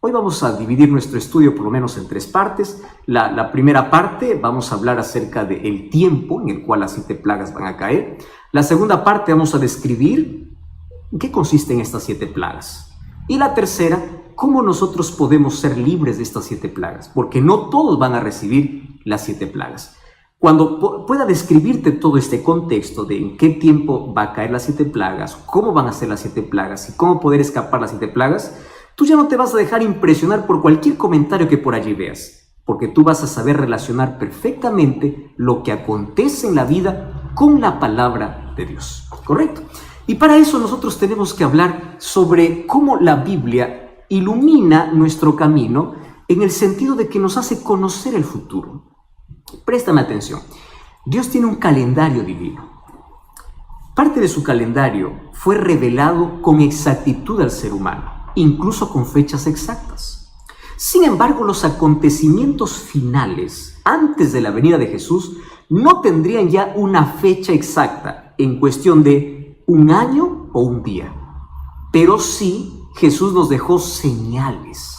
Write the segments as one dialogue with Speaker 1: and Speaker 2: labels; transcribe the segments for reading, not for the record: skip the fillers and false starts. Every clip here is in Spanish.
Speaker 1: Hoy vamos a dividir nuestro estudio por lo menos en 3 partes. La primera parte vamos a hablar acerca del tiempo en el cual las 7 plagas van a caer. La segunda parte vamos a describir en qué consisten estas 7 plagas. Y la tercera, cómo nosotros podemos ser libres de estas 7 plagas, porque no todos van a recibir las 7 plagas. Cuando pueda describirte todo este contexto de en qué tiempo va a caer las 7 plagas, cómo van a ser las 7 plagas y cómo poder escapar las 7 plagas, tú ya no te vas a dejar impresionar por cualquier comentario que por allí veas, porque tú vas a saber relacionar perfectamente lo que acontece en la vida con la palabra de Dios, ¿correcto? Y para eso nosotros tenemos que hablar sobre cómo la Biblia ilumina nuestro camino en el sentido de que nos hace conocer el futuro. Préstame atención. Dios tiene un calendario divino. Parte de su calendario fue revelado con exactitud al ser humano, incluso con fechas exactas. Sin embargo, los acontecimientos finales, antes de la venida de Jesús, no tendrían ya una fecha exacta en cuestión de un año o un día. Pero sí, Jesús nos dejó señales,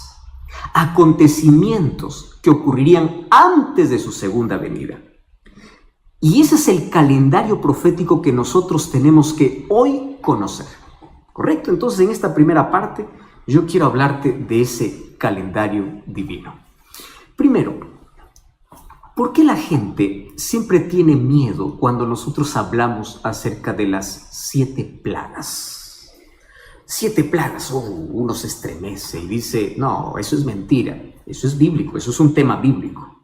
Speaker 1: acontecimientos que ocurrirían antes de su segunda venida. Y ese es el calendario profético que nosotros tenemos que hoy conocer, ¿correcto? Entonces, en esta primera parte, yo quiero hablarte de ese calendario divino. Primero, ¿por qué la gente siempre tiene miedo cuando nosotros hablamos acerca de las 7 plagas? 7 plagas, uno se estremece y dice, no, eso es mentira, eso es bíblico, eso es un tema bíblico.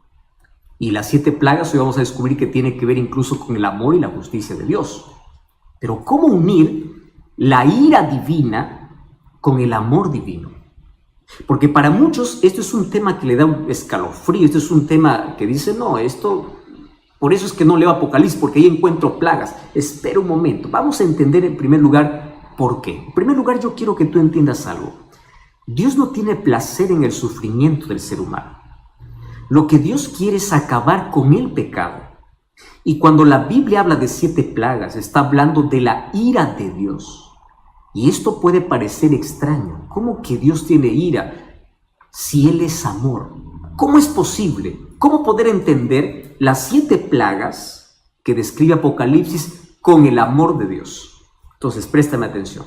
Speaker 1: Y las 7 plagas hoy vamos a descubrir que tiene que ver incluso con el amor y la justicia de Dios. Pero ¿cómo unir la ira divina con el amor divino? Porque para muchos esto es un tema que le da un escalofrío, esto es un tema que dice, no, esto, por eso es que no leo Apocalipsis, porque ahí encuentro plagas. Espera un momento, vamos a entender en primer lugar ¿por qué? En primer lugar, yo quiero que tú entiendas algo. Dios no tiene placer en el sufrimiento del ser humano. Lo que Dios quiere es acabar con el pecado. Y cuando la Biblia habla de 7 plagas, está hablando de la ira de Dios. Y esto puede parecer extraño. ¿Cómo que Dios tiene ira si Él es amor? ¿Cómo es posible? ¿Cómo poder entender las 7 plagas que describe Apocalipsis con el amor de Dios? Entonces, préstame atención.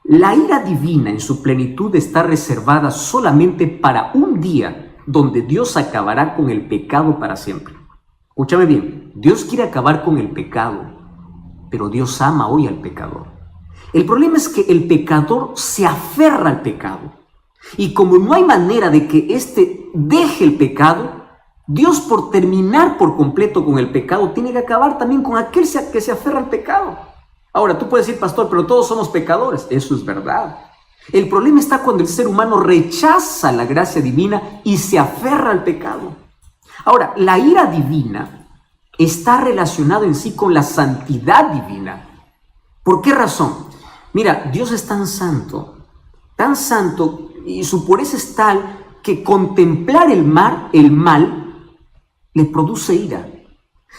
Speaker 1: La ira divina en su plenitud está reservada solamente para un día donde Dios acabará con el pecado para siempre. Escúchame bien, Dios quiere acabar con el pecado, pero Dios ama hoy al pecador. El problema es que el pecador se aferra al pecado. Y como no hay manera de que éste deje el pecado, Dios, por terminar por completo con el pecado, tiene que acabar también con aquel que se aferra al pecado. Ahora, tú puedes decir, pastor, pero todos somos pecadores. Eso es verdad. El problema está cuando el ser humano rechaza la gracia divina y se aferra al pecado. Ahora, la ira divina está relacionada en sí con la santidad divina. ¿Por qué razón? Mira, Dios es tan santo, y su pureza es tal que contemplar el mal le produce ira.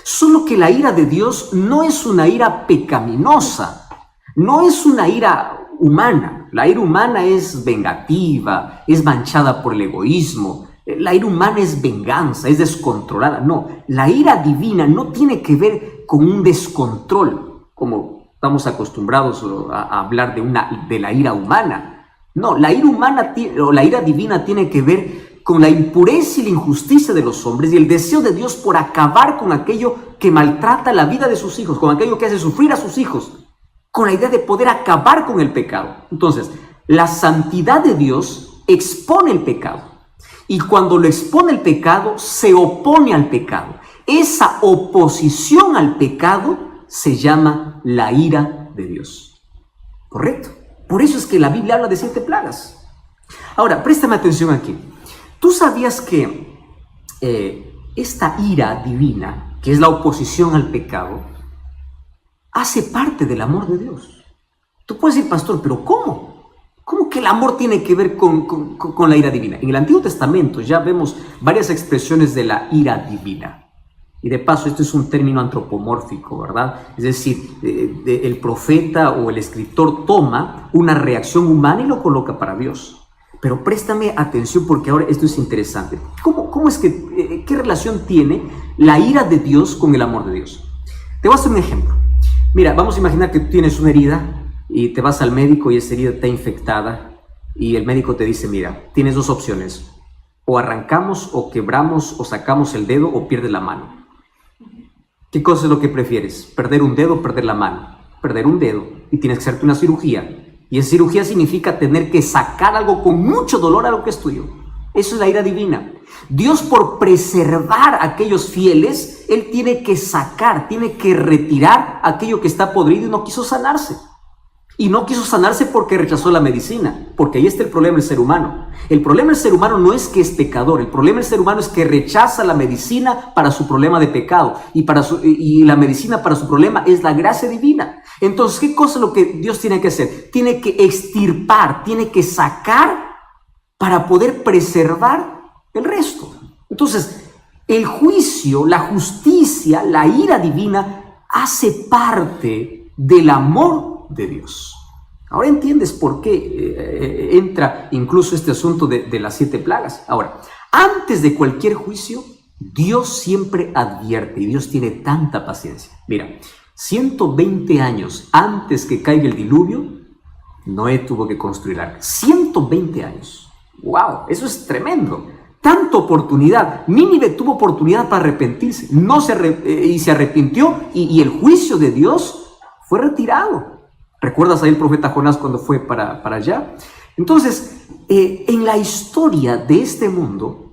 Speaker 1: Solo que la ira de Dios no es una ira pecaminosa, no es una ira humana. La ira humana es vengativa, es manchada por el egoísmo. La ira humana es venganza, es descontrolada. No, la ira divina no tiene que ver con un descontrol, como estamos acostumbrados a hablar de la ira humana. No, la ira humana o la ira divina tiene que ver con la impureza y la injusticia de los hombres y el deseo de Dios por acabar con aquello que maltrata la vida de sus hijos, con aquello que hace sufrir a sus hijos, con la idea de poder acabar con el pecado. Entonces, la santidad de Dios expone el pecado, y cuando lo expone el pecado, se opone al pecado. Esa oposición al pecado se llama la ira de Dios. ¿Correcto? Por eso es que la Biblia habla de 7 plagas. Ahora, préstame atención aquí. ¿Tú sabías que esta ira divina, que es la oposición al pecado, hace parte del amor de Dios? Tú puedes decir, pastor, ¿pero cómo? ¿Cómo que el amor tiene que ver con la ira divina? En el Antiguo Testamento ya vemos varias expresiones de la ira divina. Y de paso, esto es un término antropomórfico, ¿verdad? Es decir, el profeta o el escritor toma una reacción humana y lo coloca para Dios. Pero préstame atención porque ahora esto es interesante. ¿Cómo es que, qué relación tiene la ira de Dios con el amor de Dios? Te voy a hacer un ejemplo. Mira, vamos a imaginar que tú tienes una herida y te vas al médico y esa herida está infectada y el médico te dice, mira, tienes dos opciones. O arrancamos o quebramos o sacamos el dedo o pierdes la mano. ¿Qué cosa es lo que prefieres? ¿Perder un dedo o perder la mano? Perder un dedo y tienes que hacerte una cirugía. Y esa cirugía significa tener que sacar algo con mucho dolor a lo que es tuyo. Eso es la ira divina. Dios, por preservar a aquellos fieles, Él tiene que sacar, tiene que retirar aquello que está podrido y no quiso sanarse. Y no quiso sanarse porque rechazó la medicina, porque ahí está el problema del ser humano. El problema del ser humano no es que es pecador, el problema del ser humano es que rechaza la medicina para su problema de pecado y la medicina para su problema es la gracia divina. Entonces, ¿qué cosa es lo que Dios tiene que hacer? Tiene que extirpar, tiene que sacar para poder preservar el resto. Entonces, el juicio, la justicia, la ira divina hace parte del amor de Dios. Ahora entiendes por qué entra incluso este asunto de las 7 plagas. Ahora, antes de cualquier juicio, Dios siempre advierte y Dios tiene tanta paciencia. Mira, 120 años antes que caiga el diluvio, Noé tuvo que construir arca. 120 años. ¡Wow! Eso es tremendo. Tanta oportunidad. Nínive tuvo oportunidad para arrepentirse. Y se arrepintió y el juicio de Dios fue retirado. ¿Recuerdas ahí el profeta Jonás cuando fue para allá? Entonces, en la historia de este mundo,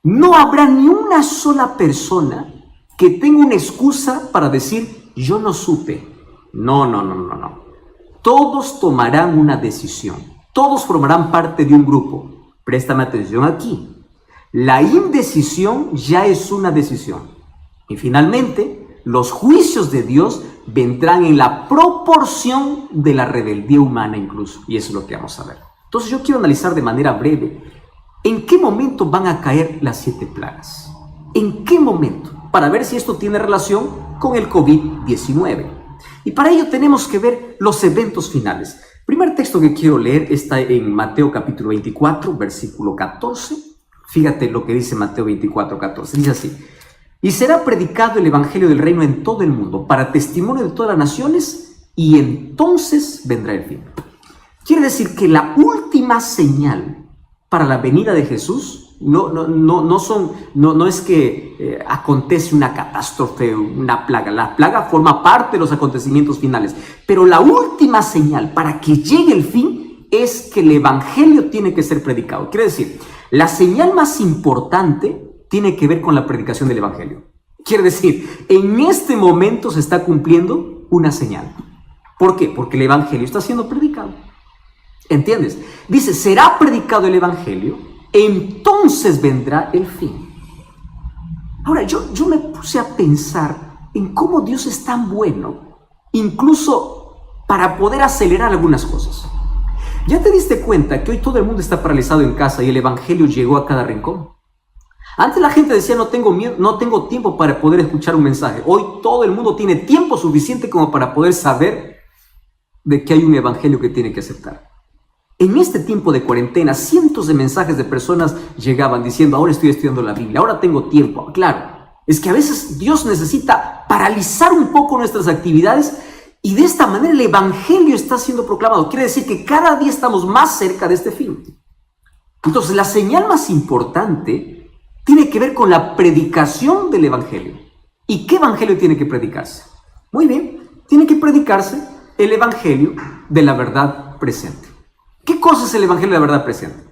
Speaker 1: no habrá ni una sola persona que tenga una excusa para decir, yo no supe. No. Todos tomarán una decisión. Todos formarán parte de un grupo. Préstame atención aquí. La indecisión ya es una decisión. Y finalmente, los juicios de Dios vendrán en la proporción de la rebeldía humana incluso. Y eso es lo que vamos a ver. Entonces yo quiero analizar de manera breve en qué momento van a caer las 7 plagas. ¿En qué momento? Para ver si esto tiene relación con el COVID-19. Y para ello tenemos que ver los eventos finales. El primer texto que quiero leer está en Mateo capítulo 24, versículo 14. Fíjate lo que dice Mateo 24, 14. Dice así. Y será predicado el evangelio del reino en todo el mundo, para testimonio de todas las naciones, y entonces vendrá el fin. Quiere decir que la última señal para la venida de Jesús no es que acontece una catástrofe, una plaga. La plaga forma parte de los acontecimientos finales, pero la última señal para que llegue el fin es que el evangelio tiene que ser predicado. Quiere decir, la señal más importante tiene que ver con la predicación del evangelio. Quiere decir, en este momento se está cumpliendo una señal. ¿Por qué? Porque el evangelio está siendo predicado. ¿Entiendes? Dice, será predicado el evangelio, entonces vendrá el fin. Ahora, yo me puse a pensar en cómo Dios es tan bueno, incluso para poder acelerar algunas cosas. ¿Ya te diste cuenta que hoy todo el mundo está paralizado en casa y el evangelio llegó a cada rincón? Antes la gente decía, no tengo tiempo para poder escuchar un mensaje. Hoy todo el mundo tiene tiempo suficiente como para poder saber de que hay un evangelio que tiene que aceptar. En este tiempo de cuarentena, cientos de mensajes de personas llegaban diciendo, ahora estoy estudiando la Biblia, ahora tengo tiempo. Claro, es que a veces Dios necesita paralizar un poco nuestras actividades y de esta manera el evangelio está siendo proclamado. Quiere decir que cada día estamos más cerca de este fin. Entonces, la señal más importante tiene que ver con la predicación del evangelio. ¿Y qué evangelio tiene que predicarse? Muy bien, tiene que predicarse el evangelio de la verdad presente. ¿Qué cosa es el evangelio de la verdad presente?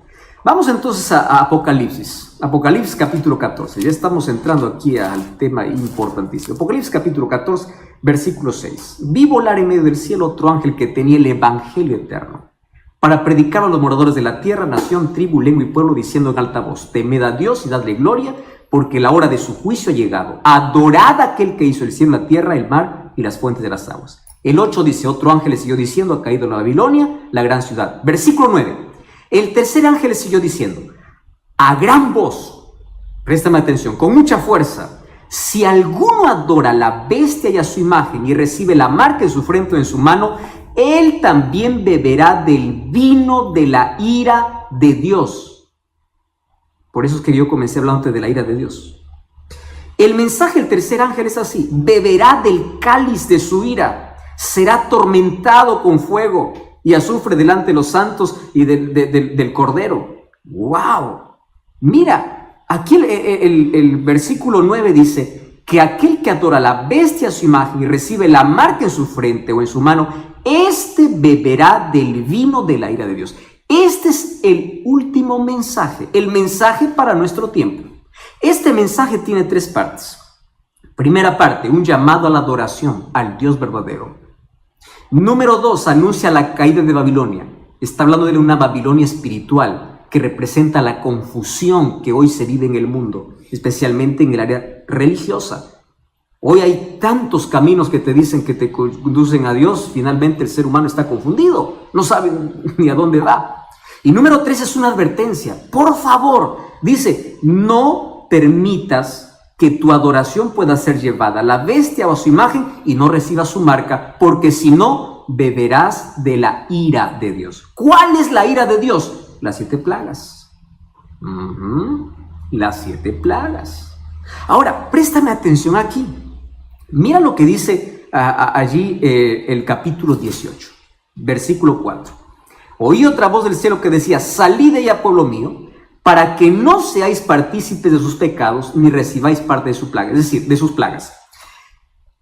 Speaker 1: Vamos entonces a Apocalipsis. Apocalipsis capítulo 14. Ya estamos entrando aquí al tema importantísimo. Apocalipsis capítulo 14, versículo 6. Vi volar en medio del cielo otro ángel que tenía el evangelio eterno, para predicar a los moradores de la tierra, nación, tribu, lengua y pueblo, diciendo en alta voz, temed a Dios y dadle gloria, porque la hora de su juicio ha llegado. Adorad a aquel que hizo el cielo, la tierra, el mar y las fuentes de las aguas. El 8 dice, otro ángel le siguió diciendo, ha caído la Babilonia, la gran ciudad. Versículo 9. El tercer ángel le siguió diciendo, a gran voz, préstame atención, con mucha fuerza, si alguno adora a la bestia y a su imagen y recibe la marca en su frente o en su mano, él también beberá del vino de la ira de Dios. Por eso es que yo comencé hablando de la ira de Dios. El mensaje del tercer ángel es así: beberá del cáliz de su ira, será atormentado con fuego y azufre delante de los santos y del Cordero. ¡Wow! Mira, aquí el versículo 9 dice que aquel que adora la bestia a su imagen y recibe la marca en su frente o en su mano, este beberá del vino de la ira de Dios. Este es el último mensaje, el mensaje para nuestro tiempo. Este mensaje tiene 3 partes. Primera parte, un llamado a la adoración al Dios verdadero. Número 2, anuncia la caída de Babilonia. Está hablando de una Babilonia espiritual que representa la confusión que hoy se vive en el mundo, especialmente en el área religiosa. Hoy hay tantos caminos que te dicen que te conducen a Dios. Finalmente el ser humano está confundido, no sabe ni a dónde va. Y número 3 es una advertencia. Por favor, dice, no permitas que tu adoración pueda ser llevada a la bestia o a su imagen y no recibas su marca, porque si no, beberás de la ira de Dios. ¿Cuál es la ira de Dios? Las 7 plagas. Las 7 plagas. Ahora, préstame atención aquí. Mira lo que dice allí el capítulo 18, versículo 4. Oí otra voz del cielo que decía: salid de ella, pueblo mío, para que no seáis partícipes de sus pecados, ni recibáis parte de su plaga, es decir, de sus plagas.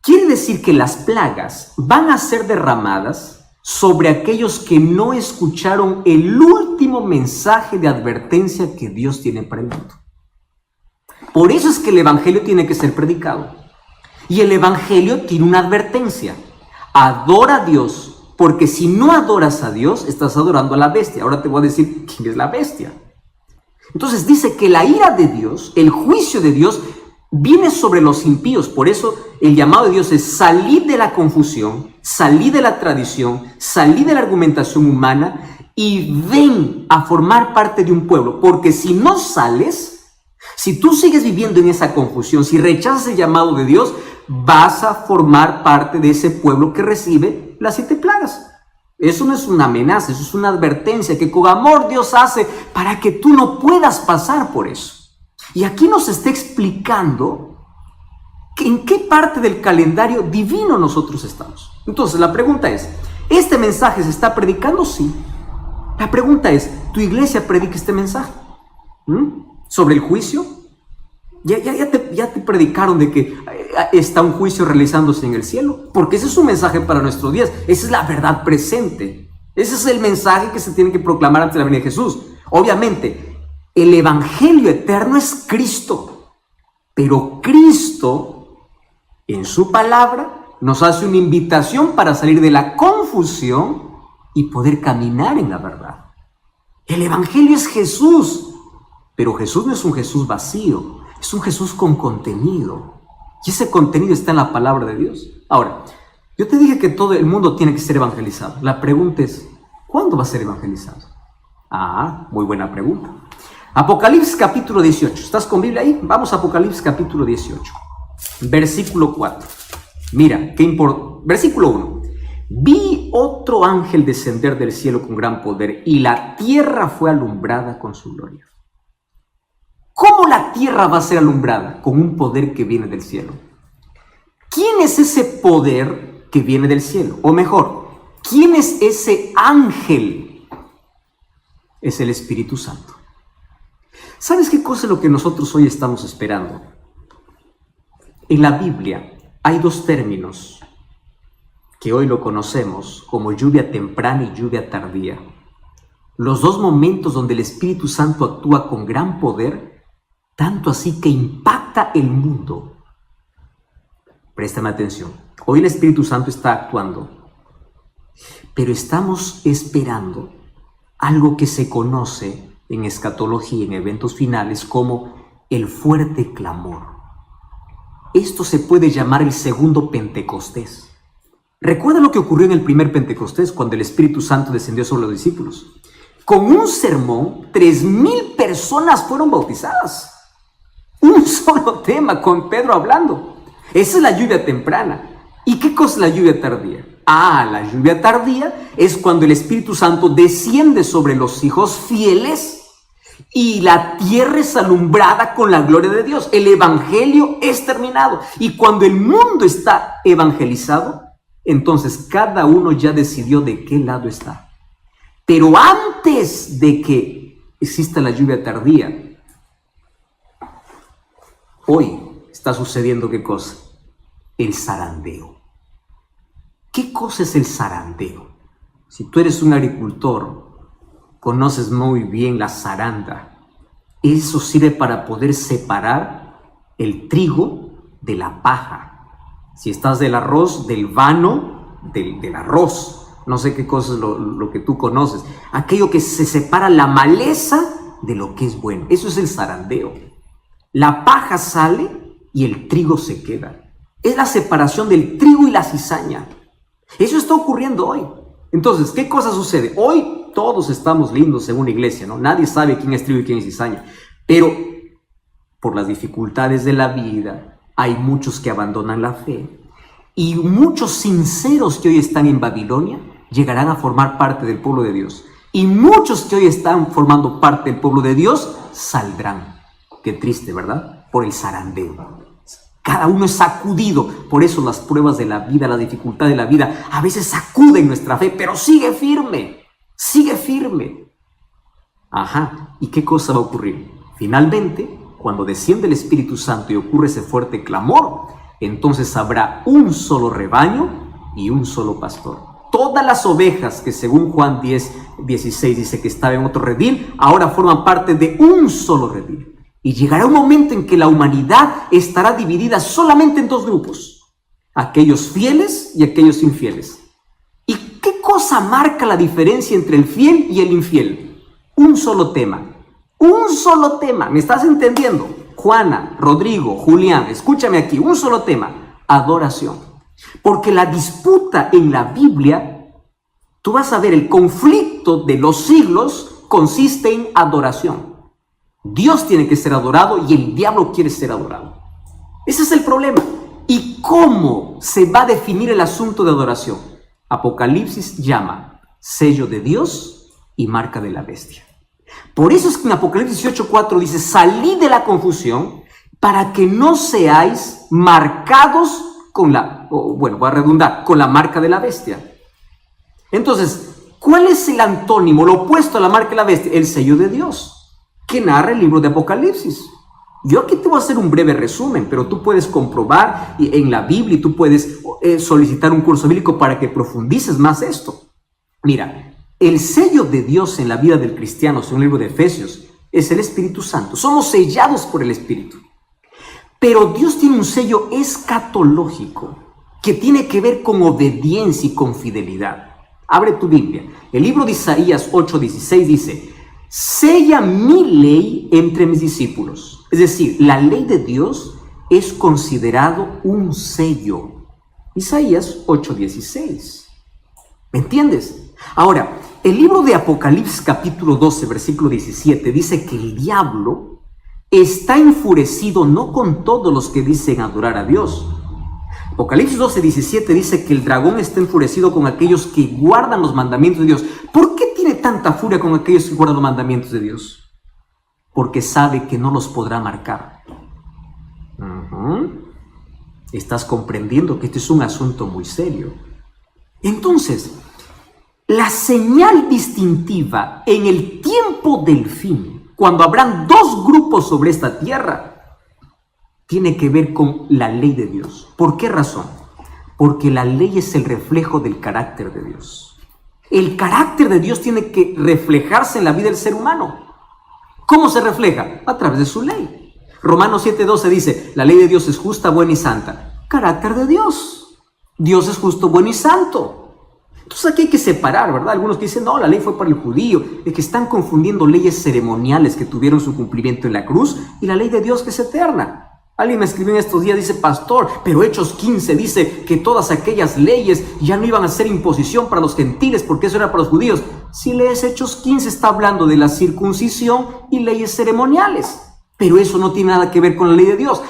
Speaker 1: Quiere decir que las plagas van a ser derramadas sobre aquellos que no escucharon el último mensaje de advertencia que Dios tiene para el mundo. Por eso es que el evangelio tiene que ser predicado. Y el evangelio tiene una advertencia: adora a Dios, porque si no adoras a Dios, estás adorando a la bestia. Ahora te voy a decir quién es la bestia. Entonces dice que la ira de Dios, el juicio de Dios, viene sobre los impíos. Por eso el llamado de Dios es: salir de la confusión, salir de la tradición, salir de la argumentación humana y ven a formar parte de un pueblo. Porque si no sales, si tú sigues viviendo en esa confusión, si rechazas el llamado de Dios, vas a formar parte de ese pueblo que recibe las 7 plagas. Eso no es una amenaza, eso es una advertencia que con amor Dios hace para que tú no puedas pasar por eso. Y aquí nos está explicando en qué parte del calendario divino nosotros estamos. Entonces la pregunta es: ¿este mensaje se está predicando? Sí. La pregunta es: ¿tu iglesia predica este mensaje? ¿Sobre el juicio? Ya te predicaron de que está un juicio realizándose en el cielo, porque ese es un mensaje para nuestros días. Esa es la verdad presente. Ese es el mensaje que se tiene que proclamar ante la venida de Jesús. Obviamente, el evangelio eterno es Cristo, pero Cristo, en su palabra, nos hace una invitación para salir de la confusión y poder caminar en la verdad. El evangelio es Jesús, pero Jesús no es un Jesús vacío. Es un Jesús con contenido. Y ese contenido está en la palabra de Dios. Ahora, yo te dije que todo el mundo tiene que ser evangelizado. La pregunta es: ¿cuándo va a ser evangelizado? Muy buena pregunta. Apocalipsis capítulo 18. ¿Estás con Biblia ahí? Vamos a Apocalipsis capítulo 18. Versículo 4. Mira, qué importante. Versículo 1. Vi otro ángel descender del cielo con gran poder, y la tierra fue alumbrada con su gloria. ¿Cómo la tierra va a ser alumbrada? Con un poder que viene del cielo. ¿Quién es ese poder que viene del cielo? O mejor, ¿quién es ese ángel? Es el Espíritu Santo. ¿Sabes qué cosa es lo que nosotros hoy estamos esperando? En la Biblia hay 2 términos que hoy lo conocemos como lluvia temprana y lluvia tardía. Los 2 momentos donde el Espíritu Santo actúa con gran poder, tanto así que impacta el mundo. Préstame atención. Hoy el Espíritu Santo está actuando, pero estamos esperando algo que se conoce en escatología, en eventos finales, como el fuerte clamor. Esto se puede llamar el segundo Pentecostés. ¿Recuerda lo que ocurrió en el primer Pentecostés, cuando el Espíritu Santo descendió sobre los discípulos? Con un sermón, 3,000 personas fueron bautizadas. Un solo tema, con Pedro hablando. Esa es la lluvia temprana. ¿Y qué cosa es la lluvia tardía? La lluvia tardía es cuando el Espíritu Santo desciende sobre los hijos fieles y la tierra es alumbrada con la gloria de Dios. El evangelio es terminado. Y cuando el mundo está evangelizado, entonces cada uno ya decidió de qué lado está. Pero antes de que exista la lluvia tardía, hoy está sucediendo ¿qué cosa? El zarandeo. ¿Qué cosa es el zarandeo? Si tú eres un agricultor, conoces muy bien la zaranda. Eso sirve para poder separar el trigo de la paja. Si estás del arroz, del vano, del arroz. No sé qué cosa es lo que tú conoces. Aquello que se separa la maleza de lo que es bueno. Eso es el zarandeo. La paja sale y el trigo se queda. Es la separación del trigo y la cizaña. Eso está ocurriendo hoy. Entonces, ¿qué cosa sucede? Hoy todos estamos lindos según la iglesia, ¿no? Nadie sabe quién es trigo y quién es cizaña. Pero por las dificultades de la vida, hay muchos que abandonan la fe. Y muchos sinceros que hoy están en Babilonia llegarán a formar parte del pueblo de Dios. Y muchos que hoy están formando parte del pueblo de Dios saldrán. Qué triste, ¿verdad? Por el zarandeo. Cada uno es sacudido. Por eso las pruebas de la vida, la dificultad de la vida, a veces sacuden nuestra fe, pero sigue firme. Sigue firme. ¿Y qué cosa va a ocurrir? Finalmente, cuando desciende el Espíritu Santo y ocurre ese fuerte clamor, entonces habrá un solo rebaño y un solo pastor. Todas las ovejas que según Juan 10:16 dice que estaban en otro redil, ahora forman parte de un solo redil. Y llegará un momento en que la humanidad estará dividida solamente en dos grupos, aquellos fieles y aquellos infieles. ¿Y qué cosa marca la diferencia entre el fiel y el infiel? Un solo tema. Un solo tema. ¿Me estás entendiendo? Juana, Rodrigo, Julián, escúchame aquí. Un solo tema. Adoración. Porque la disputa en la Biblia, tú vas a ver, el conflicto de los siglos consiste en adoración. Dios tiene que ser adorado y el diablo quiere ser adorado. Ese es el problema. ¿Y cómo se va a definir el asunto de adoración? Apocalipsis llama sello de Dios y marca de la bestia. Por eso es que en Apocalipsis 18:4 dice: salid de la confusión para que no seáis marcados con con la marca de la bestia. Entonces, ¿cuál es el antónimo, lo opuesto a la marca de la bestia? El sello de Dios, que narra el libro de Apocalipsis. Yo aquí te voy a hacer un breve resumen, pero tú puedes comprobar en la Biblia y tú puedes solicitar un curso bíblico para que profundices más esto. Mira, el sello de Dios en la vida del cristiano, según el libro de Efesios, es el Espíritu Santo. Somos sellados por el Espíritu. Pero Dios tiene un sello escatológico que tiene que ver con obediencia y con fidelidad. Abre tu Biblia. El libro de Isaías 8:16 dice: sella mi ley entre mis discípulos. Es decir, la ley de Dios es considerado un sello. Isaías 8:16. ¿Me entiendes? Ahora, el libro de Apocalipsis capítulo 12, versículo 17, dice que el diablo está enfurecido no con todos los que dicen adorar a Dios. Apocalipsis 12:17 dice que el dragón está enfurecido con aquellos que guardan los mandamientos de Dios. ¿Por qué tiene tanta furia con aquellos que guardan los mandamientos de Dios? Porque sabe que no los podrá marcar. Estás comprendiendo que este es un asunto muy serio. Entonces, la señal distintiva en el tiempo del fin, cuando habrán dos grupos sobre esta tierra, tiene que ver con la ley de Dios. ¿Por qué razón? Porque la ley es el reflejo del carácter de Dios. El carácter de Dios tiene que reflejarse en la vida del ser humano. ¿Cómo se refleja? A través de su ley. Romanos 7:12 dice: la ley de Dios es justa, buena y santa. Carácter de Dios. Dios es justo, bueno y santo. Entonces aquí hay que separar, ¿verdad? Algunos que dicen: no, la ley fue para el judío. Es que están confundiendo leyes ceremoniales que tuvieron su cumplimiento en la cruz y la ley de Dios que es eterna. Alguien me escribió en estos días, dice: pastor, pero Hechos 15 dice que todas aquellas leyes ya no iban a ser imposición para los gentiles porque eso era para los judíos. Si lees Hechos 15, está hablando de la circuncisión y leyes ceremoniales. Pero eso no tiene nada que ver con la ley de Dios.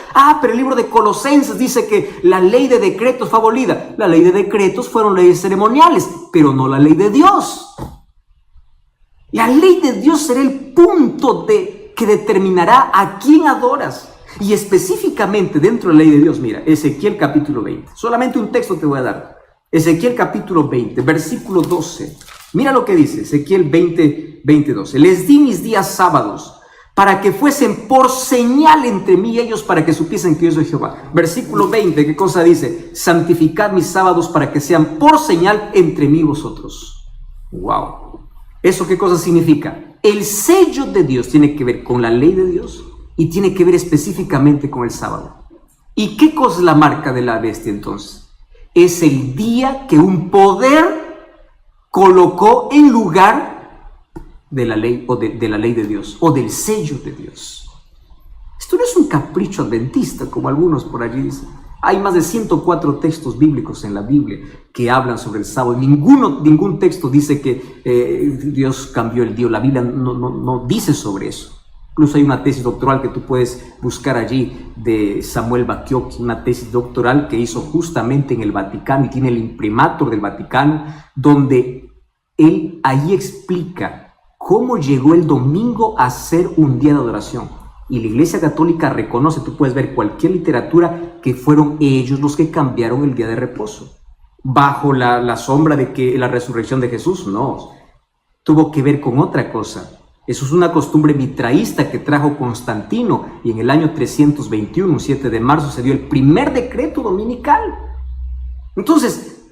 Speaker 1: Pero el libro de Colosenses dice que la ley de decretos fue abolida. La ley de decretos fueron leyes ceremoniales, pero no la ley de Dios. La ley de Dios será el punto que determinará a quién adoras. Y específicamente dentro de la ley de Dios, mira, Ezequiel capítulo 20. Solamente un texto te voy a dar. Ezequiel capítulo 20, versículo 12. Mira lo que dice Ezequiel 20, 12. Les di mis días sábados para que fuesen por señal entre mí y ellos, para que supiesen que yo soy Jehová. Versículo 20, ¿qué cosa dice? Santificad mis sábados para que sean por señal entre mí y vosotros. ¡Wow! ¿Eso qué cosa significa? El sello de Dios tiene que ver con la ley de Dios y tiene que ver específicamente con el sábado. ¿Y qué cosa es la marca de la bestia entonces? Es el día que un poder colocó en lugar de la ley o de la ley de Dios o del sello de Dios. Esto no es un capricho adventista como algunos por allí dicen. Hay más de 104 textos bíblicos en la Biblia que hablan sobre el sábado. Ningún texto dice que Dios cambió el día. La Biblia no dice sobre eso. Incluso hay una tesis doctoral que tú puedes buscar allí de Samuel Bacchiocchi, una tesis doctoral que hizo justamente en el Vaticano y tiene el imprimatur del Vaticano, donde él ahí explica cómo llegó el domingo a ser un día de adoración. Y la Iglesia Católica reconoce, tú puedes ver cualquier literatura, que fueron ellos los que cambiaron el día de reposo. Bajo la sombra de que la resurrección de Jesús, no. Tuvo que ver con otra cosa. Eso es una costumbre mitraísta que trajo Constantino, y en el año 321, un 7 de marzo, se dio el primer decreto dominical. Entonces,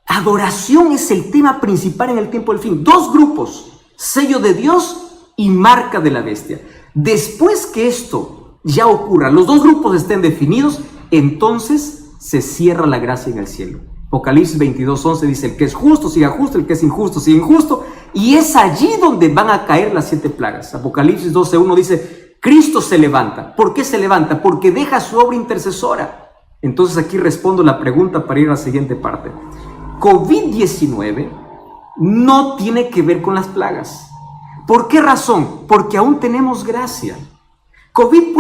Speaker 1: adoración es el tema principal en el tiempo del fin. Dos grupos: sello de Dios y marca de la bestia. Después que esto ya ocurra, los dos grupos estén definidos, entonces se cierra la gracia en el cielo. Apocalipsis 22:11 dice: el que es justo siga justo, el que es injusto siga injusto, y es allí donde van a caer las 7 plagas. Apocalipsis 12:1 dice: Cristo se levanta. ¿Por qué se levanta? Porque deja su obra intercesora. Entonces aquí respondo la pregunta para ir a la siguiente parte. COVID-19 no tiene que ver con las plagas. ¿Por qué razón? Porque aún tenemos gracia. COVID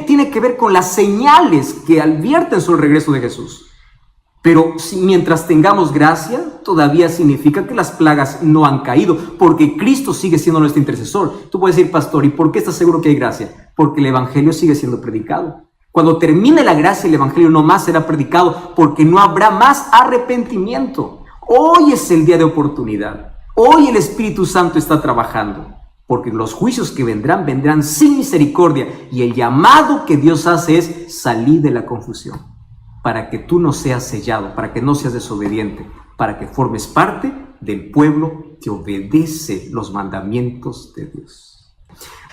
Speaker 1: tiene que ver con las señales que advierten sobre el regreso de Jesús. Pero mientras tengamos gracia, todavía significa que las plagas no han caído, porque Cristo sigue siendo nuestro intercesor. Tú puedes decir: pastor, ¿y por qué estás seguro que hay gracia? Porque el evangelio sigue siendo predicado. Cuando termine la gracia, el evangelio no más será predicado, porque no habrá más arrepentimiento. Hoy es el día de oportunidad. Hoy el Espíritu Santo está trabajando, porque los juicios que vendrán sin misericordia, y el llamado que Dios hace es salir de la confusión, para que tú no seas sellado, para que no seas desobediente, para que formes parte del pueblo que obedece los mandamientos de Dios.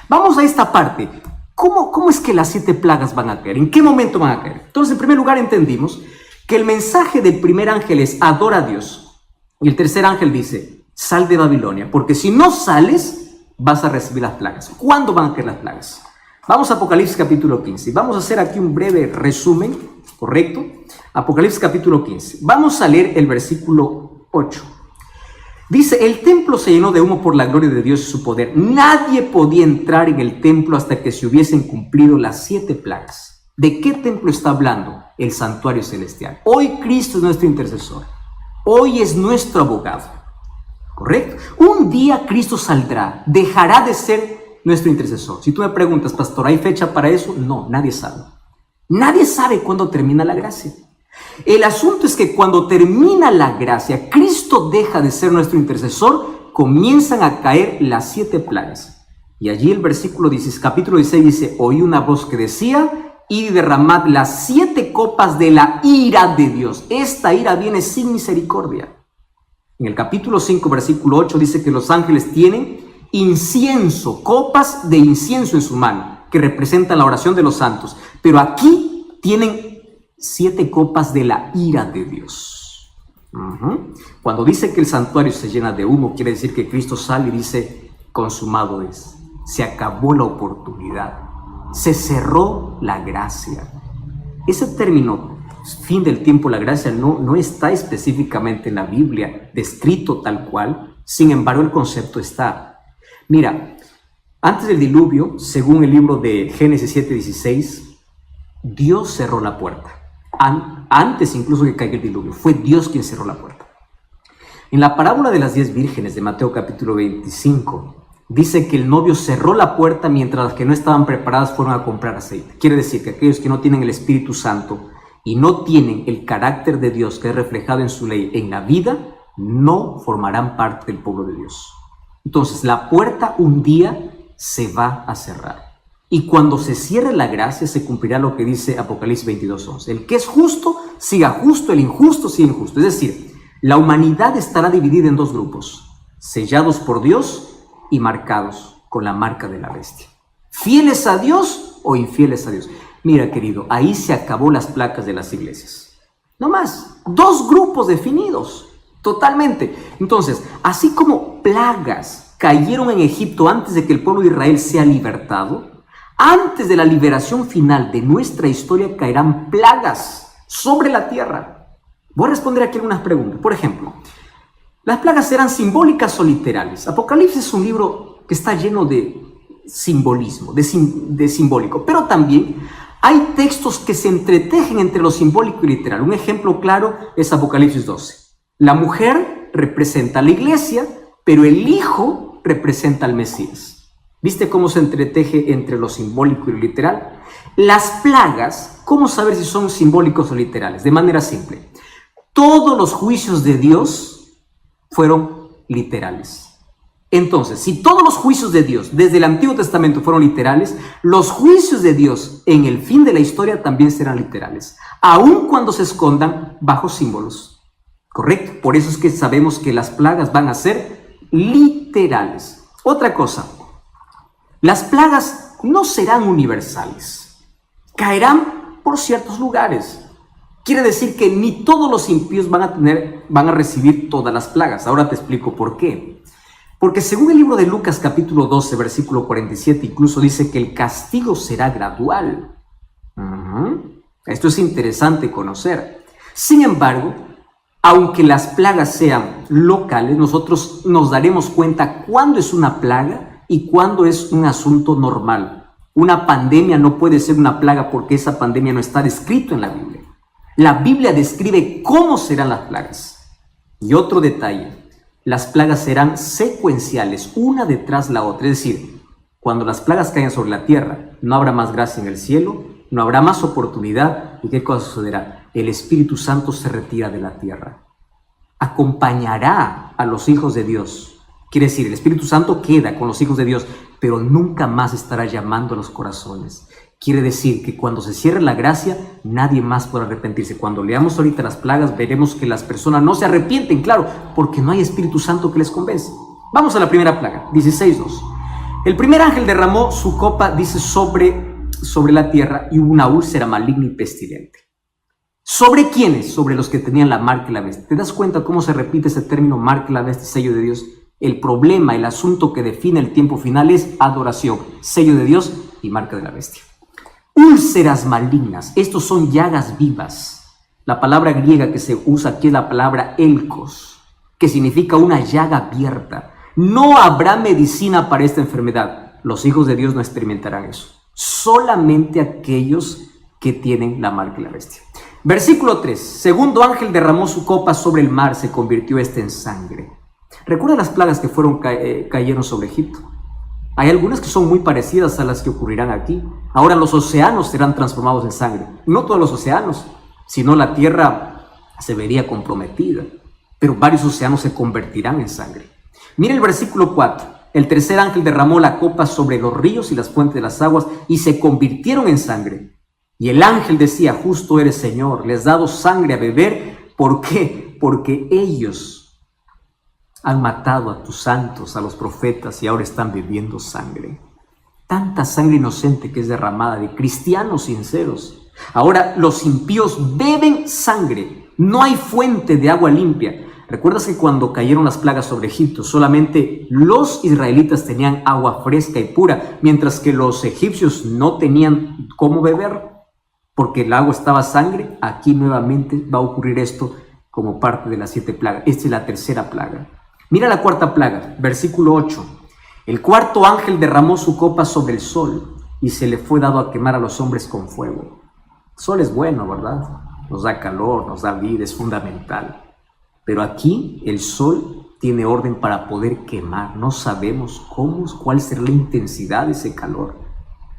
Speaker 1: Vamos a esta parte. ¿Cómo es que las 7 plagas van a caer? ¿En qué momento van a caer? Entonces, en primer lugar, entendimos que el mensaje del primer ángel es: adora a Dios. Y el tercer ángel dice: sal de Babilonia, porque si no sales, vas a recibir las plagas. ¿Cuándo van a caer las plagas? Vamos a Apocalipsis capítulo 15. Vamos a hacer aquí un breve resumen, ¿correcto? Apocalipsis capítulo 15. Vamos a leer el versículo 8. Dice: el templo se llenó de humo por la gloria de Dios y su poder. Nadie podía entrar en el templo hasta que se hubiesen cumplido las 7 plagas. ¿De qué templo está hablando? El santuario celestial. Hoy Cristo es nuestro intercesor. Hoy es nuestro abogado. ¿Correcto? Un día Cristo saldrá, dejará de ser nuestro intercesor. Si tú me preguntas: pastor, ¿hay fecha para eso? No, nadie sabe. Nadie sabe cuándo termina la gracia. El asunto es que cuando termina la gracia, Cristo deja de ser nuestro intercesor, comienzan a caer las 7 plagas. Y allí el versículo 16, capítulo 16 dice: oí una voz que decía: id y derramad las 7 copas de la ira de Dios. Esta ira viene sin misericordia. En el capítulo 5, versículo 8 dice que los ángeles tienen incienso, copas de incienso en su mano, que representan la oración de los santos. Pero aquí tienen 7 copas de la ira de Dios. Cuando dice que el santuario se llena de humo, quiere decir que Cristo sale y dice: consumado es. Se acabó la oportunidad. Se cerró la gracia. Ese término, fin del tiempo, la gracia, no está específicamente en la Biblia descrito tal cual. Sin embargo, el concepto está. Mira, Antes del diluvio, según el libro de Génesis 7:16, Dios cerró la puerta. Antes incluso que caiga el diluvio, fue Dios quien cerró la puerta. En la parábola de las 10 vírgenes de Mateo capítulo 25, dice que el novio cerró la puerta mientras las que no estaban preparadas fueron a comprar aceite. Quiere decir que aquellos que no tienen el Espíritu Santo y no tienen el carácter de Dios que es reflejado en su ley en la vida, no formarán parte del pueblo de Dios. Entonces, la puerta un día se va a cerrar. Y cuando se cierre la gracia, se cumplirá lo que dice Apocalipsis 22:11. El que es justo, siga justo, el injusto, siga injusto. Es decir, la humanidad estará dividida en dos grupos, sellados por Dios y marcados con la marca de la bestia. ¿Fieles a Dios o infieles a Dios? Mira, querido, ahí se acabó las placas de las iglesias. No más, dos grupos definidos, totalmente. Entonces, así como plagas cayeron en Egipto antes de que el pueblo de Israel sea libertado, antes de la liberación final de nuestra historia caerán plagas sobre la tierra. Voy a responder aquí algunas preguntas. Por ejemplo, ¿las plagas eran simbólicas o literales? Apocalipsis es un libro que está lleno de simbolismo, de simbólico, pero también hay textos que se entretejen entre lo simbólico y literal. Un ejemplo claro es Apocalipsis 12. La mujer representa a la iglesia, pero el hijo representa al Mesías. ¿Viste cómo se entreteje entre lo simbólico y lo literal? Las plagas, ¿cómo saber si son simbólicos o literales? De manera simple. Todos los juicios de Dios fueron literales. Entonces, si todos los juicios de Dios desde el Antiguo Testamento fueron literales, los juicios de Dios en el fin de la historia también serán literales, aun cuando se escondan bajo símbolos. ¿Correcto? Por eso es que sabemos que las plagas van a ser literales. Otra cosa, las plagas no serán universales, caerán por ciertos lugares. Quiere decir que ni todos los impíos van a recibir todas las plagas. Ahora te explico por qué. Porque según el libro de Lucas capítulo 12, versículo 47, incluso dice que el castigo será gradual. Esto es interesante conocer. Sin embargo, aunque las plagas sean locales, nosotros nos daremos cuenta cuándo es una plaga y cuándo es un asunto normal. Una pandemia no puede ser una plaga porque esa pandemia no está descrito en la Biblia. La Biblia describe cómo serán las plagas. Y otro detalle, las plagas serán secuenciales, una detrás la otra. Es decir, cuando las plagas caigan sobre la tierra, no habrá más gracia en el cielo, no habrá más oportunidad. ¿Y qué cosa sucederá? El Espíritu Santo se retira de la tierra. Acompañará a los hijos de Dios. Quiere decir, el Espíritu Santo queda con los hijos de Dios, pero nunca más estará llamando a los corazones. Quiere decir que cuando se cierre la gracia, nadie más podrá arrepentirse. Cuando leamos ahorita las plagas, veremos que las personas no se arrepienten, claro, porque no hay Espíritu Santo que les convence. Vamos a la primera plaga, 16:2. El primer ángel derramó su copa, dice, sobre la tierra, y hubo una úlcera maligna y pestilente. ¿Sobre quiénes? Sobre los que tenían la marca y la bestia. ¿Te das cuenta cómo se repite ese término, marca y la bestia, sello de Dios? El problema, el asunto que define el tiempo final es adoración, sello de Dios y marca de la bestia. Úlceras malignas, estos son llagas vivas. La palabra griega que se usa aquí es la palabra elkos, que significa una llaga abierta. No habrá medicina para esta enfermedad. Los hijos de Dios no experimentarán eso. Solamente aquellos que tienen la marca de la bestia. Versículo 3. Segundo ángel derramó su copa sobre el mar, se convirtió en sangre. ¿Recuerda las plagas que cayeron sobre Egipto? Hay algunas que son muy parecidas a las que ocurrirán aquí. Ahora los océanos serán transformados en sangre. No todos los océanos, sino la tierra se vería comprometida. Pero varios océanos se convertirán en sangre. Mira el versículo 4. El tercer ángel derramó la copa sobre los ríos y las fuentes de las aguas y se convirtieron en sangre. Y el ángel decía, justo eres, Señor, les has dado sangre a beber. ¿Por qué? Porque ellos han matado a tus santos, a los profetas, y ahora están bebiendo sangre. Tanta sangre inocente que es derramada de cristianos sinceros. Ahora los impíos beben sangre. No hay fuente de agua limpia. ¿Recuerdas que cuando cayeron las plagas sobre Egipto, solamente los israelitas tenían agua fresca y pura, mientras que los egipcios no tenían cómo beber? Porque el agua estaba sangre. Aquí nuevamente va a ocurrir esto como parte de las 7 plagas. Esta es la tercera plaga. Mira la cuarta plaga, versículo 8. El cuarto ángel derramó su copa sobre el sol y se le fue dado a quemar a los hombres con fuego. El sol es bueno, ¿verdad? Nos da calor, nos da vida, es fundamental. Pero aquí el sol tiene orden para poder quemar. No sabemos cuál será la intensidad de ese calor.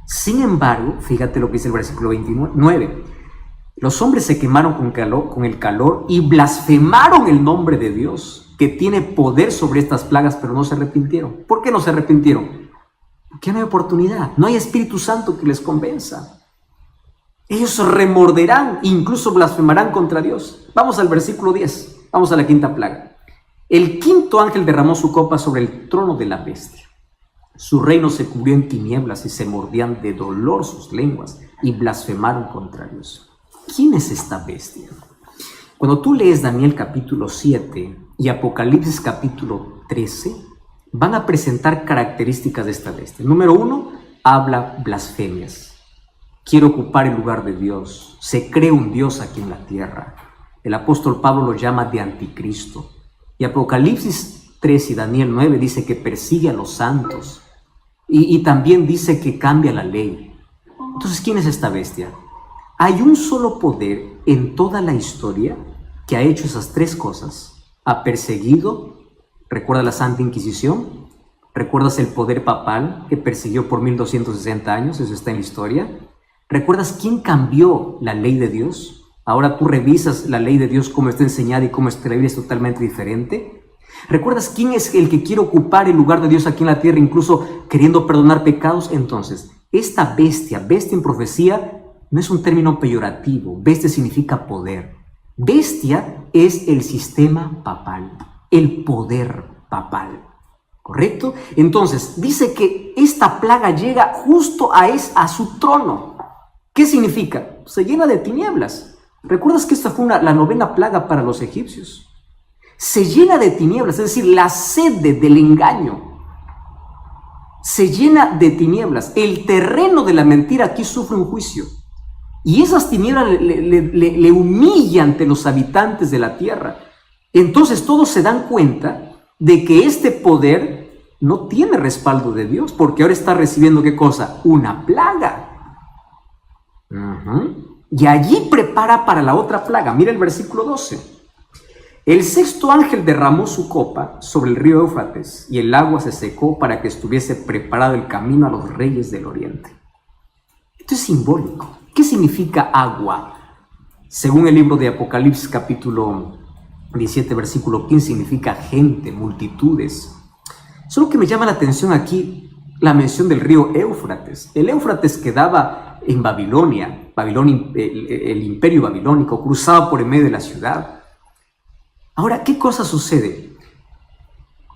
Speaker 1: Sin embargo, fíjate lo que dice el versículo 29. Los hombres se quemaron con el calor y blasfemaron el nombre de Dios, que tiene poder sobre estas plagas, pero no se arrepintieron. ¿Por qué no se arrepintieron? Porque no hay oportunidad, no hay Espíritu Santo que les convenza. Ellos remorderán, incluso blasfemarán contra Dios. Vamos al versículo 10, vamos a la quinta plaga. El quinto ángel derramó su copa sobre el trono de la bestia. Su reino se cubrió en tinieblas y se mordían de dolor sus lenguas y blasfemaron contra Dios. ¿Quién es esta bestia? Cuando tú lees Daniel capítulo 7 y Apocalipsis capítulo 13, van a presentar características de esta bestia. Número 1, habla blasfemias. Quiere ocupar el lugar de Dios. Se cree un Dios aquí en la tierra. El apóstol Pablo lo llama de anticristo. Y Apocalipsis 3 y Daniel 9 dice que persigue a los santos. Y también dice que cambia la ley. Entonces, ¿quién es esta bestia? Hay un solo poder en toda la historia que ha hecho esas tres cosas. Ha perseguido, ¿recuerda la Santa Inquisición? ¿Recuerdas el poder papal que persiguió por 1260 años? Eso está en la historia. ¿Recuerdas quién cambió la ley de Dios? Ahora tú revisas la ley de Dios, cómo está enseñada y cómo está la Biblia es totalmente diferente. ¿Recuerdas quién es el que quiere ocupar el lugar de Dios aquí en la tierra, incluso queriendo perdonar pecados? Entonces, esta bestia en profecía, no es un término peyorativo. Bestia significa poder. Bestia es el sistema papal, el poder papal. ¿Correcto? Entonces, dice que esta plaga llega justo a su trono. ¿Qué significa? Se llena de tinieblas. ¿Recuerdas que esta fue la novena plaga para los egipcios? Se llena de tinieblas, es decir, la sede del engaño. Se llena de tinieblas. El terreno de la mentira aquí sufre un juicio. Y esas tinieblas le humillan ante los habitantes de la tierra. Entonces todos se dan cuenta de que este poder no tiene respaldo de Dios, porque ahora está recibiendo ¿qué cosa? Una plaga. Y allí prepara para la otra plaga. Mira el versículo 12. El sexto ángel derramó su copa sobre el río Éufrates y el agua se secó para que estuviese preparado el camino a los reyes del oriente. Esto es simbólico. ¿Qué significa agua? Según el libro de Apocalipsis capítulo 17 versículo 15 significa gente, multitudes. Solo que me llama la atención aquí la mención del río Éufrates. El Éufrates quedaba en Babilonia, el imperio babilónico, cruzaba por en medio de la ciudad. Ahora, ¿qué cosa sucede?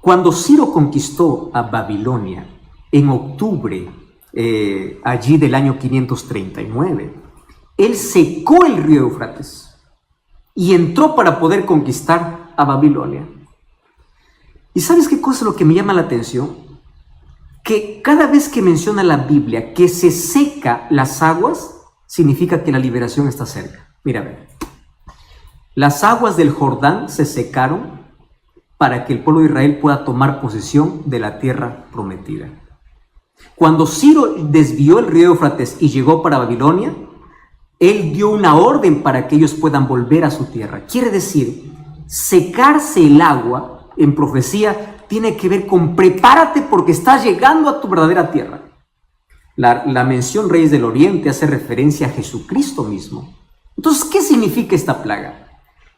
Speaker 1: Cuando Ciro conquistó a Babilonia en octubre, allí del año 539, él secó el río Éufrates y entró para poder conquistar a Babilonia. ¿Y sabes qué cosa es lo que me llama la atención? Que cada vez que menciona la Biblia que se seca las aguas, significa que la liberación está cerca. Mira, a ver. Las aguas del Jordán se secaron para que el pueblo de Israel pueda tomar posesión de la tierra prometida. Cuando Ciro desvió el río Éufrates y llegó para Babilonia, él dio una orden para que ellos puedan volver a su tierra. Quiere decir, secarse el agua en profecía tiene que ver con prepárate porque estás llegando a tu verdadera tierra. La mención Reyes del Oriente hace referencia a Jesucristo mismo. Entonces, ¿qué significa esta plaga?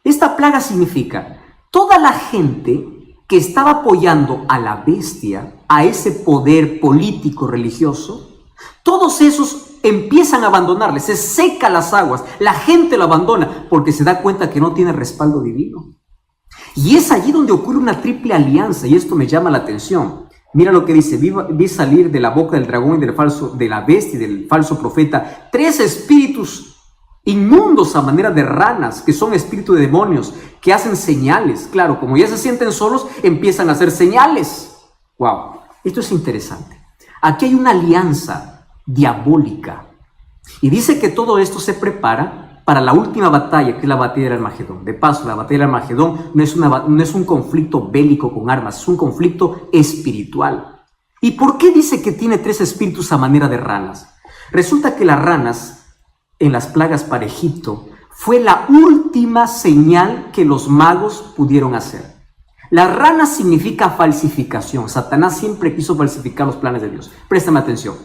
Speaker 1: Esta plaga significa toda la gente que estaba apoyando a la bestia, a ese poder político religioso, todos esos empiezan a abandonarle, se secan las aguas, la gente lo abandona porque se da cuenta que no tiene respaldo divino. Y es allí donde ocurre una triple alianza, y esto me llama la atención. Mira lo que dice: vi salir de la boca del dragón y de la bestia y del falso profeta 3 espíritus inmundos a manera de ranas, que son espíritus de demonios, que hacen señales. Claro, como ya se sienten solos, empiezan a hacer señales. ¡Wow! Esto es interesante. Aquí hay una alianza diabólica. Y dice que todo esto se prepara para la última batalla, que es la batalla del Armagedón. De paso, la batalla del Armagedón no es un conflicto bélico con armas, es un conflicto espiritual. ¿Y por qué dice que tiene 3 espíritus a manera de ranas? Resulta que las ranas en las plagas para Egipto fue la última señal que los magos pudieron hacer. La rana significa falsificación. Satanás siempre quiso falsificar los planes de Dios. Préstame atención.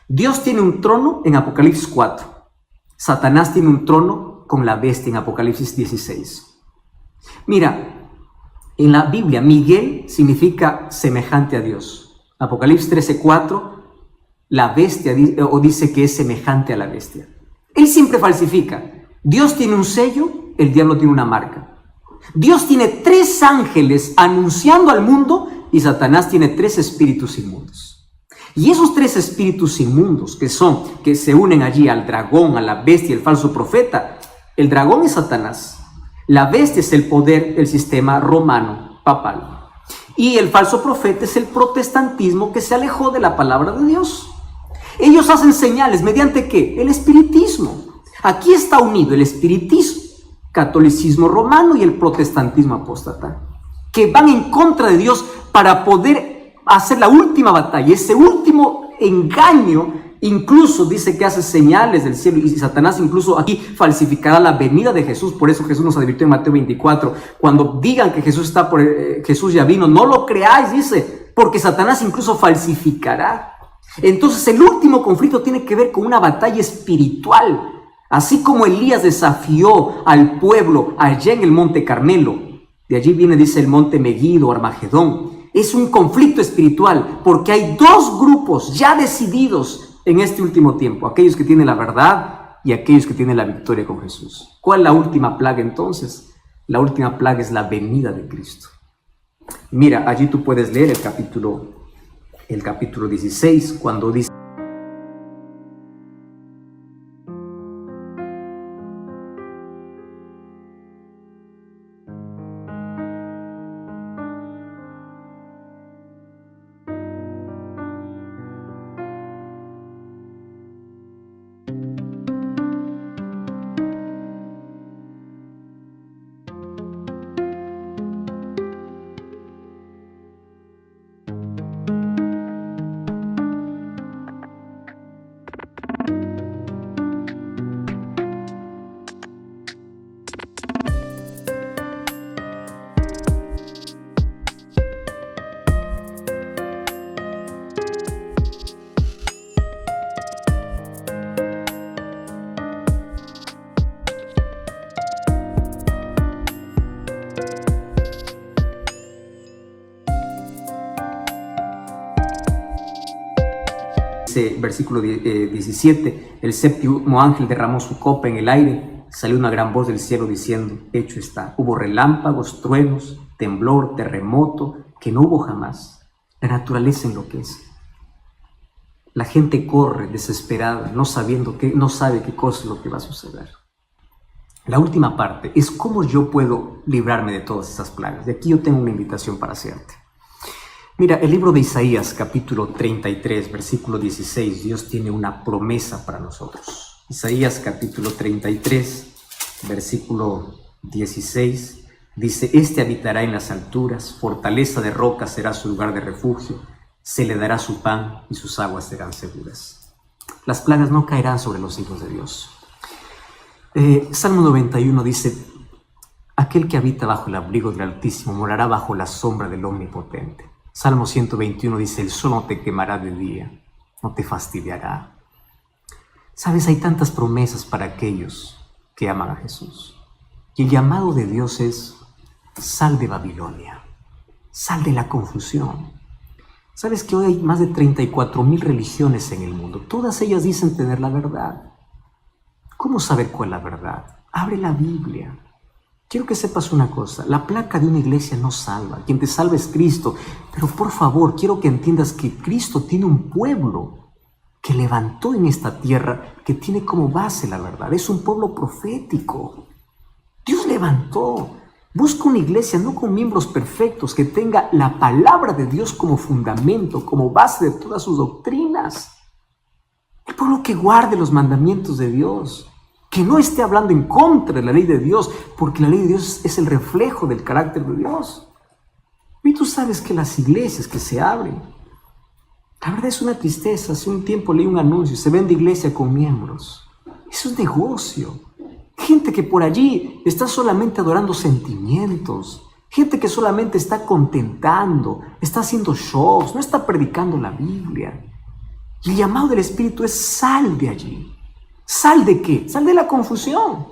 Speaker 1: Dios tiene un trono en Apocalipsis 4. Satanás tiene un trono con la bestia en Apocalipsis 16. Mira, en la Biblia, Miguel significa semejante a Dios. Apocalipsis 13:4, la bestia dice que es semejante a la bestia. Él siempre falsifica. Dios tiene un sello, el diablo tiene una marca. Dios tiene 3 ángeles anunciando al mundo y Satanás tiene 3 espíritus inmundos. Y esos 3 espíritus inmundos que se unen allí al dragón, a la bestia, el falso profeta, el dragón es Satanás, la bestia es el poder, el sistema romano, papal, y el falso profeta es el protestantismo que se alejó de la palabra de Dios. Ellos hacen señales, ¿mediante qué? El espiritismo. Aquí está unido el espiritismo, catolicismo romano y el protestantismo apóstata, que van en contra de Dios para poder hacer la última batalla. Ese último engaño incluso dice que hace señales del cielo, y Satanás incluso aquí falsificará la venida de Jesús. Por eso Jesús nos advirtió en Mateo 24, cuando digan que Jesús Jesús ya vino, no lo creáis, dice, porque Satanás incluso falsificará. Entonces el último conflicto tiene que ver con una batalla espiritual. Así como Elías desafió al pueblo allá en el monte Carmelo, de allí viene, dice, el monte Megiddo, Armagedón. Es un conflicto espiritual porque hay 2 grupos ya decididos en este último tiempo, aquellos que tienen la verdad y aquellos que tienen la victoria con Jesús. ¿Cuál es la última plaga entonces? La última plaga es la venida de Cristo. Mira, allí tú puedes leer el capítulo 16, cuando dice: versículo 17, el 7º ángel derramó su copa en el aire, salió una gran voz del cielo diciendo: hecho está. Hubo relámpagos, truenos, temblor, terremoto, que no hubo jamás. La naturaleza enloquece. La gente corre desesperada, no sabe qué cosa es lo que va a suceder. La última parte es cómo yo puedo librarme de todas esas plagas. De aquí yo tengo una invitación para hacerte. Mira, el libro de Isaías, capítulo 33, versículo 16, Dios tiene una promesa para nosotros. Isaías, capítulo 33, versículo 16, dice: este habitará en las alturas, fortaleza de roca será su lugar de refugio, se le dará su pan y sus aguas serán seguras. Las plagas no caerán sobre los hijos de Dios. Salmo 91 dice: aquel que habita bajo el abrigo del Altísimo morará bajo la sombra del Omnipotente. Salmo 121 dice: el sol no te quemará de día, no te fastidiará. Sabes, hay tantas promesas para aquellos que aman a Jesús. Y el llamado de Dios es: sal de Babilonia, sal de la confusión. Sabes que hoy hay más de 34,000 religiones en el mundo. Todas ellas dicen tener la verdad. ¿Cómo saber cuál es la verdad? Abre la Biblia. Quiero que sepas una cosa: la placa de una iglesia no salva. Quien te salva es Cristo. Pero por favor, quiero que entiendas que Cristo tiene un pueblo que levantó en esta tierra, que tiene como base la verdad. Es un pueblo profético. Dios levantó. Busca una iglesia no con miembros perfectos, que tenga la palabra de Dios como fundamento, como base de todas sus doctrinas. El pueblo que guarde los mandamientos de Dios, que no esté hablando en contra de la ley de Dios, porque la ley de Dios es el reflejo del carácter de Dios. Y tú sabes que las iglesias que se abren, La verdad es una tristeza. Hace un tiempo leí un anuncio, se vende iglesia con miembros. Eso es negocio. Gente que por allí está solamente adorando sentimientos. Gente que solamente está contentando, está haciendo shows, no está predicando la Biblia. Y el llamado del Espíritu es: sal de allí. ¿Sal de qué? Sal de la confusión.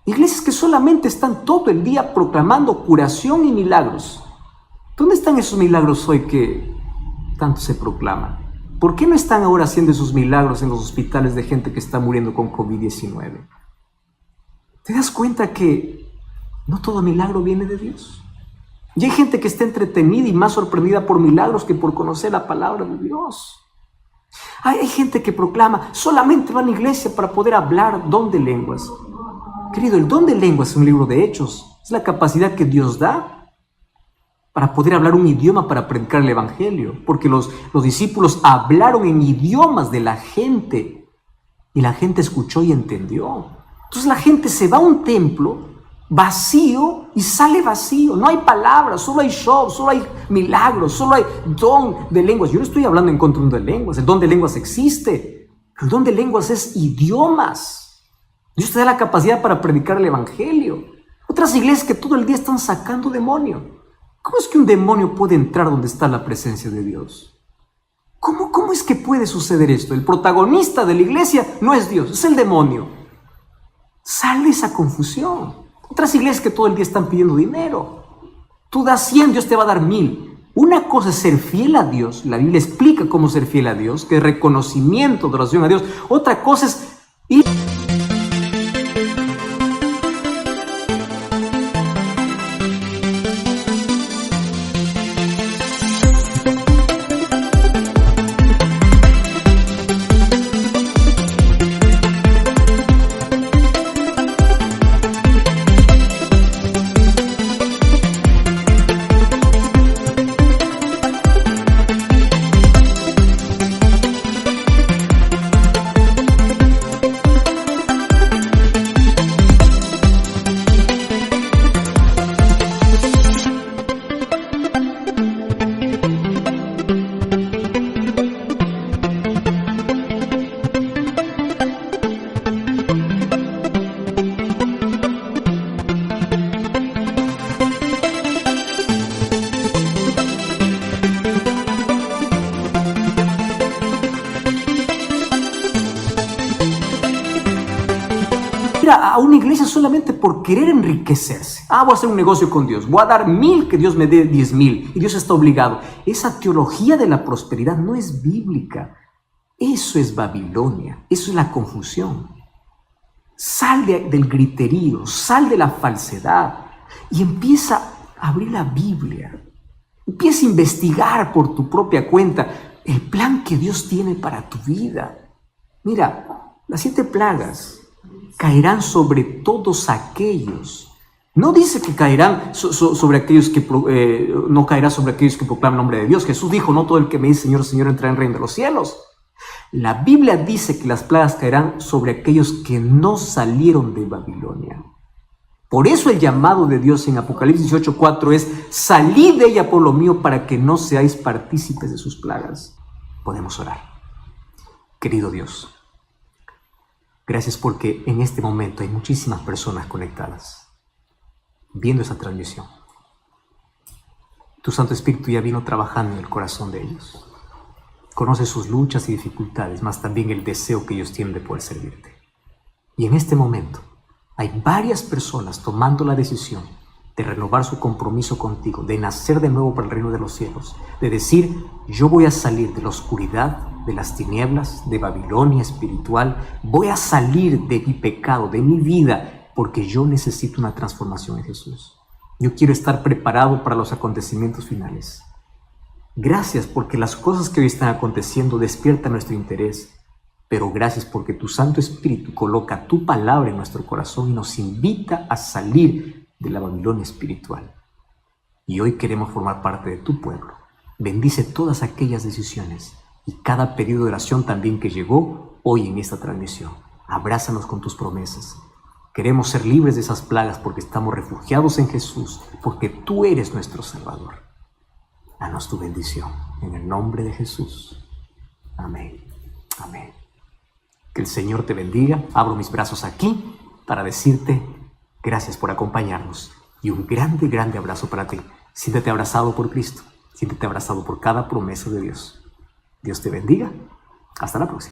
Speaker 1: Iglesias que solamente están todo el día proclamando curación y milagros. ¿Dónde están esos milagros hoy que tanto se proclaman? ¿Por qué no están ahora haciendo esos milagros en los hospitales de gente que está muriendo con COVID-19? ¿Te das cuenta que no todo milagro viene de Dios? Y hay gente que está entretenida y más sorprendida por milagros que por conocer la palabra de Dios. Hay gente que proclama: solamente va a la iglesia para poder hablar don de lenguas. Querido, el don de lenguas es un libro de Hechos. Es la capacidad que Dios da para poder hablar un idioma para predicar el evangelio. Porque los discípulos hablaron en idiomas de la gente y la gente escuchó y entendió. Entonces la gente se va a un templo vacío y sale vacío. No hay palabras, solo hay show, solo hay milagros, solo hay don de lenguas. Yo no estoy hablando en contra de un don de lenguas. El don de lenguas existe. El don de lenguas es idiomas. Dios te da la capacidad para predicar el evangelio. Otras iglesias que todo el día están sacando demonio. ¿Cómo es que un demonio puede entrar donde está la presencia de Dios? ¿Cómo es que puede suceder esto? El protagonista de la iglesia no es Dios, es el demonio. Sal de esa confusión. Otras iglesias que todo el día están pidiendo dinero. Tú das 100, Dios te va a dar 1000. Una cosa es ser fiel a Dios. La Biblia explica cómo ser fiel a Dios, que es reconocimiento, adoración a Dios. Otra cosa es ir... A una iglesia solamente por querer enriquecerse. Voy a hacer un negocio con Dios. Voy a dar 1000, que Dios me dé 10,000. Y Dios está obligado. Esa teología de la prosperidad no es bíblica. Eso es Babilonia. Eso es la confusión. Sal del griterío. Sal de la falsedad. Y empieza a abrir la Biblia. Empieza a investigar por tu propia cuenta el plan que Dios tiene para tu vida. Mira, las 7 plagas caerán sobre todos aquellos. No dice que caerán sobre aquellos que no caerá sobre aquellos que proclaman el nombre de Dios. Jesús dijo: no todo el que me dice Señor, Señor entrará en el reino de los cielos. La Biblia dice que las plagas caerán sobre aquellos que no salieron de Babilonia. Por eso el llamado de Dios en Apocalipsis 18:4 es: salid de ella, pueblo mío, para que no seáis partícipes de sus plagas. Podemos orar. Querido Dios, gracias porque en este momento hay muchísimas personas conectadas, viendo esa transmisión. Tu Santo Espíritu ya vino trabajando en el corazón de ellos. Conoce sus luchas y dificultades, más también el deseo que ellos tienen de poder servirte. Y en este momento hay varias personas tomando la decisión de renovar su compromiso contigo, de nacer de nuevo para el reino de los cielos, de decir: yo voy a salir de la oscuridad, de las tinieblas, de Babilonia espiritual, voy a salir de mi pecado, de mi vida, porque yo necesito una transformación en Jesús. Yo quiero estar preparado para los acontecimientos finales. Gracias porque las cosas que hoy están aconteciendo despiertan nuestro interés, pero gracias porque tu Santo Espíritu coloca tu palabra en nuestro corazón y nos invita a salir de la Babilonia espiritual. Y hoy queremos formar parte de tu pueblo. Bendice todas aquellas decisiones y cada pedido de oración también que llegó hoy en esta transmisión. Abrázanos con tus promesas. Queremos ser libres de esas plagas porque estamos refugiados en Jesús, porque tú eres nuestro Salvador. Danos tu bendición. En el nombre de Jesús. Amén. Amén. Que el Señor te bendiga. Abro mis brazos aquí para decirte gracias por acompañarnos. Y un grande, grande abrazo para ti. Siéntete abrazado por Cristo. Siéntete abrazado por cada promesa de Dios. Dios te bendiga. Hasta la próxima.